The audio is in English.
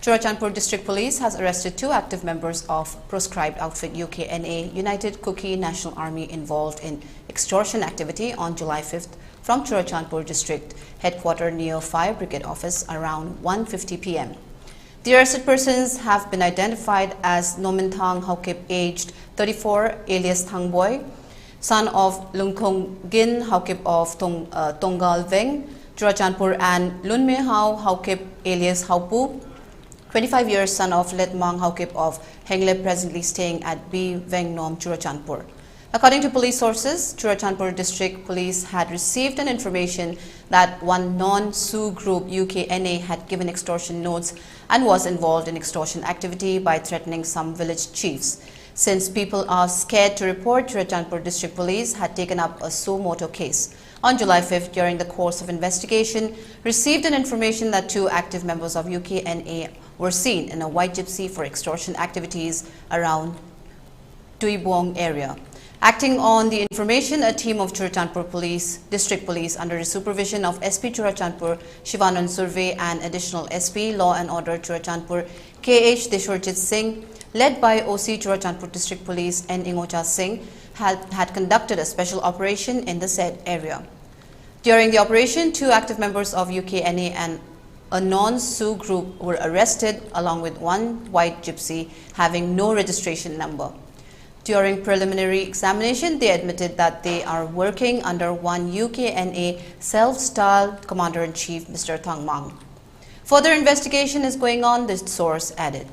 Churchandpur District Police has arrested 2 active members of proscribed outfit UKNA United Kuki National Army involved in extortion activity on July 5th from Churchandpur District headquarters near Fire Brigade Office around 1:50 p.m. The arrested persons have been identified as Nominthang Haukip, aged 34, alias Thangboy, son of Lungkong Gin Haukip of Tongal Veng, Churchandpur, and Lunme Hao Haukip, alias Haupu, 25 years, son of Letmang Haukip of Hengle, presently staying at B. Veng Nom, Churchandpur. According to police sources, Churchandpur District Police had received an information that one non-Sioux group UKNA had given extortion notes and was involved in extortion activity by threatening some village chiefs. Since people are scared to report, Churchandpur District Police had taken up a suo motu case. On July 5th, during the course of investigation, received an information that 2 active members of UKNA were seen in a white gypsy for extortion activities around Tuibong area. Acting on the information, a team of Churchandpur District Police under the supervision of SP Churchandpur Shivanand Survey and additional SP Law and Order Churchandpur KH Deshwarjit Singh, led by OC Churchandpur District Police N. Ingocha Singh, had conducted a special operation in the said area. During the operation, 2 active members of UKNA and a non-Sioux group were arrested along with 1 white gypsy having no registration number. During preliminary examination, they admitted that they are working under one UKNA self-styled Commander-in-Chief, Mr. Thang Mang. Further investigation is going on, the source added.